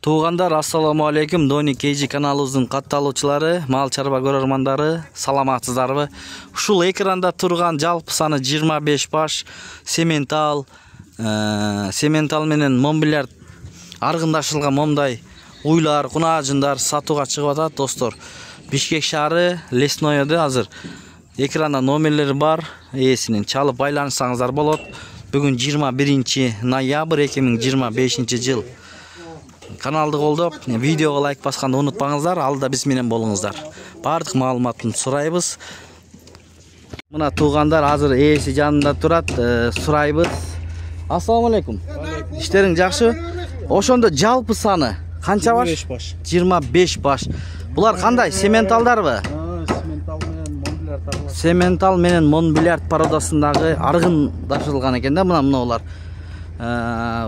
Туугандар, ассаламу алейкум. Дони Кейджи каналыбыздын катталуучулары, мал чарба көрөрмандары, саламатсыздарбы? Ушул экранда турган жалпы саны 25 баш сементал менен момбилярд аргындашылган момдай уйлар, кунажындар сатууга чыгып атат, достор. Бишкек шаары Лесноеде азыр экранда номерлери бар, ээсинен чалып байланышсаңыздар болот. Бүгүн 21 ноябрь 2025 жыл. Каналды колдоп, видеого лайк басканды унутпаңыздар, алда биз менен болуңуздар. Бардык маалыматын сурайбыз. Мына туугандар азыр ээси жанында турат, сурайбыз. Ассаламу алейкум. Иштериң жакшы? Ошондо жалпы саны канча баш? 25 баш. 25 баш. Булар кандай? Сементалдарбы? Сементал менен монбилярд пародасындагы аргындашылган экен да, мына.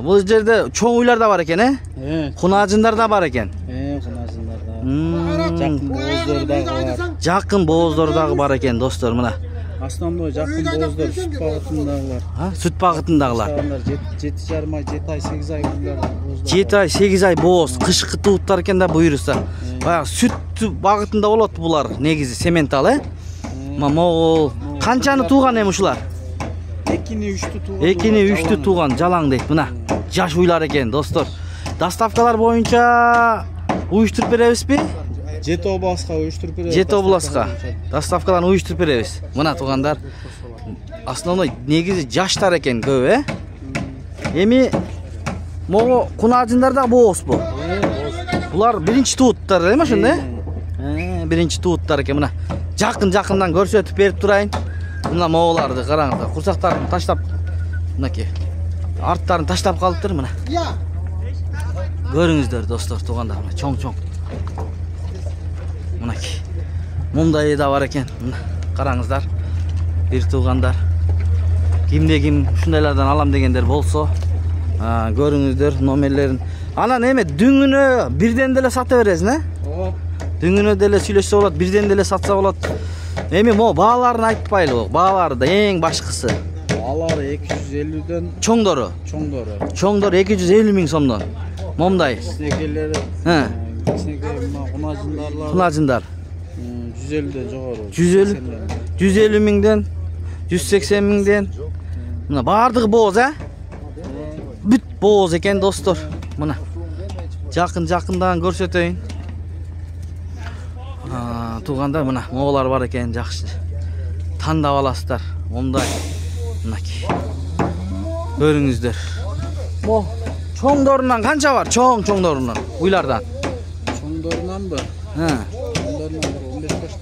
Бул жерде чоң уйлар да бар экен, Кунажындар да бар экен. Кунажындар да. Жакын бооздор дагы бар. Жакын бооздор дагы бар экен, достор, мына. Основной жакын бооздор сүт багытындагылар. Сүт багытындагылар. 7,5 ай, 7 ай, 8 ай бооздор. 7 ай, 8 ай бооз, кышкы тууттар экен да буйруса. Баягы сүт багытында болот булар, негизи сементал, Могул. Канчаны тууган эми ушулар? 2-3 тууган жалаң дейт, мына. Жаш уйлар экен, достор. Доставкалар боюнча уюштуруп беребизби? Жети областка уюштуруп беребиз. Жети областка доставкаларын уюштуруп беребиз. Мына туугандар, основной негизи жаштар экен көбү, Эми могу кунажындар да боозбу? Булар биринчи тууттар, ошондой? Биринчи тууттар экен, мына. Жакын-жакындан көрсөтүп берип турайын. Мына мооларды караңыздар, курсактарын таштап, мынакей арттарын таштап калыптыр, мына. Көрүңүздөр, достор, туугандар, мына чоң-чоң. Мынакей. Мындай да бар экен, мына. Караңыздар. Бир туугандар. Кимде-ким ушундайлардан алам дегендер болсо, көрүңүздөр номерлерин. Анан эме дүңүнө бирден деле сата бересиң, Дүңүнө деле сүйлөшсө болот, бирден деле сатса болот. Эми бааларын айтпайлы, баалары да эң башкысы. Баалары 250ден. Чоңдору 250 миң сомдон. Момдай. Кичинекейлери. Кунажындар. 150ден жогору. 150 миңден, 180 миңден. Мына бардыгы бооз, Бүт бооз экен, достор. Мына. Жакын-жакындан көрсөтөйүн. Туугандар, мына моолар бар экен, жакшы. Тандап аласыздар. Момдай. Мынакей. Көрүңүздөр. Чоңдорунан канча бар? Чоңдорунан, уйлардан. Чоңдорунанбы?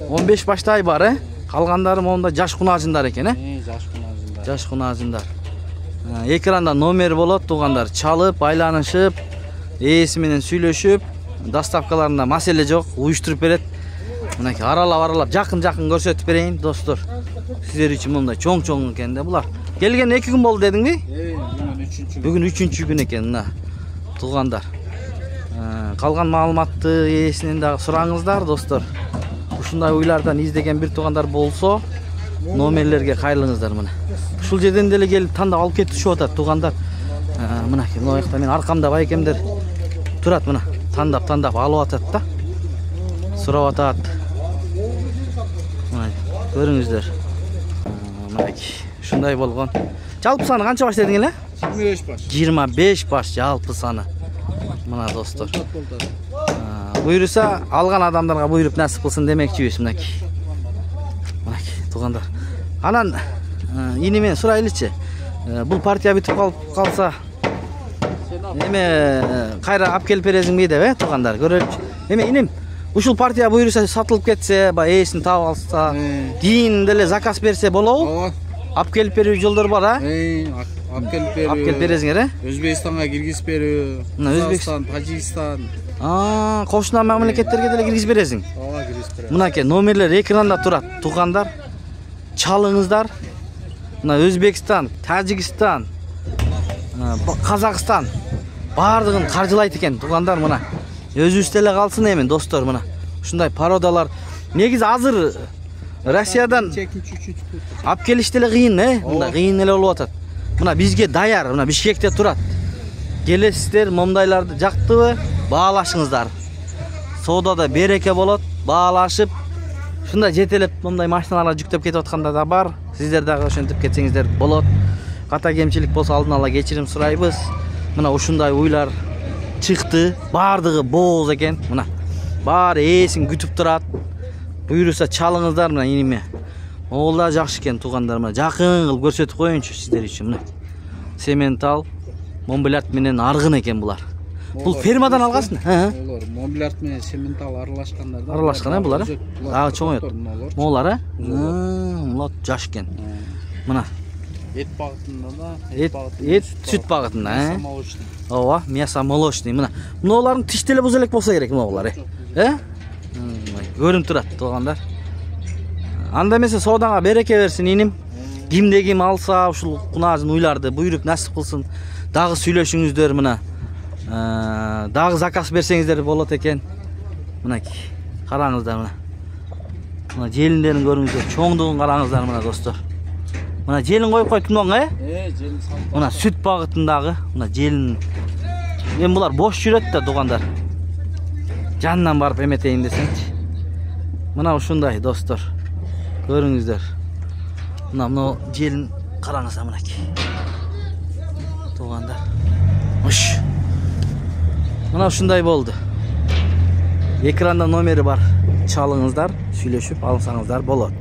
15 баштай бар, Калгандары момда жаш кунажындар экен, Жаш кунажындар. Экранда номер болот, туугандар. Чалып, байланышып, ээси менен сүйлөшүп, доставкаларында маселе жок, уюштуруп берет. Мынакей аралап жакын-жакын көрсөтүп берейин, достор. Сиздер үчүн мондай чоң-чоң экен да булар. Келген 2 күн болду дедиңби? Бүгүн 3-чү күн экен, мына. Туугандар. Калган маалыматты ээсинен дагы сураңыздар, достор. Ушундай уйлардан издеген бир туугандар болсо, номерлерге кайрылыңыздар, мына. Ушул жерден деле келип тандап алып кетишип атат, туугандар. Мынакей, мына жакта мен аркамда байкемдер турат, мына. Тандап алып атат да. Сурап атат. Көрүңүздөр. Мынакей, ушундай болгон. Жалпы саны канча баш дедиң эле? 25 баш. 25 баш жалпы саны. Мына, достор. Буйруса, алган адамдарга буйруп насип кылсын демекчибиз, мынакей. Мынакей, туугандар. Анан ини мен сурайлычы. Бул партия бүтүп калса, эме кайра алып келип бересиңби деп, туугандар, көрөлүчү. Эме иним ушул партия буйруса сатылып кетсе, ээсин таап алса, кийин деле заказ берсе болобу? Алып келип берүү жолдор бар, Алып келип бересиңер, Өзбекстанга киргизип берүү, Казакстан, Тажикстан. Кошуна мамлекеттерге деле киргизип бересиң? Киргизип берем. Мынакей номерлер экранда турат, туугандар. Чалыңыздар. Мына Өзбекстан, Тажикстан, Казакстан бардыгын каржылайт экен, туугандар, мына. Өзүбүз деле калсын эми, достор, мына. Ушундай пародалар. Негизи азыр Россиядан алып келиш деле кыйын, Мында кыйын эле болуп атат. Мына бизге даяр, мына Бишкекте турат. Келесиздер, момдайларды жактыбы? баалашыңыздар. Соодада береке болот, баалашып, шундай жетелеп мындай машиналарга жүктөп кетип атканда да бар. Сиздер дагы ошентип кетсеңиздер болот. Ката кемчилик болсо алдын ала кечирим сурайбыз. Мына ушундай уйлар чыкты. Бардыгы бооз экен. Мына баары ээсин күтүп турат. Буйруса чалыңыздар мына иниме. Ол да жакшы экен туугандар. Мына жакын кылып көрсөтүп коеюнчу сиздер үчүн. Мына сементал, Монбелярд менен аргын экен булар. Бул фермадан алгансың? Олар Монбелярд менен сементал аралашкандар да. Аралашкан булар. Дагы чоңойот. Могулар, мулат жаш экен. Мына Эт багытында да, эт сүт багытында, Ооба, мясо молочный. Мына мыналардын тиштеле буз элек болсо керек мыналар, көрүнүп турат туугандар. Анда эмесе соодаңа береке берсин иним. Кимде ким алса ушул кунаажын уйларды буйруп насип кылсын. Дагы сүйлөшүңүздөр мына. Дагы заказ берсеңиздер болот экен. Мынакей, караңыздар мына. Мына желиндерин көрүңүздөр, чоңдугун караңыздар мына достор. Мына желин коюп койуптум да, желин салып. Мына сүт багытындагы, мына желин. Эми булар бош жүрөт да туугандар. Жанынан барып эметейин десеңчи. Мына ушундай достор. Көрүңүздөр. Мына желин караңыздар мынакей. Туугандар. Мына ушундай болду. Экранда номери бар. Чалыңыздар, сүйлөшүп алсаңыздар болот.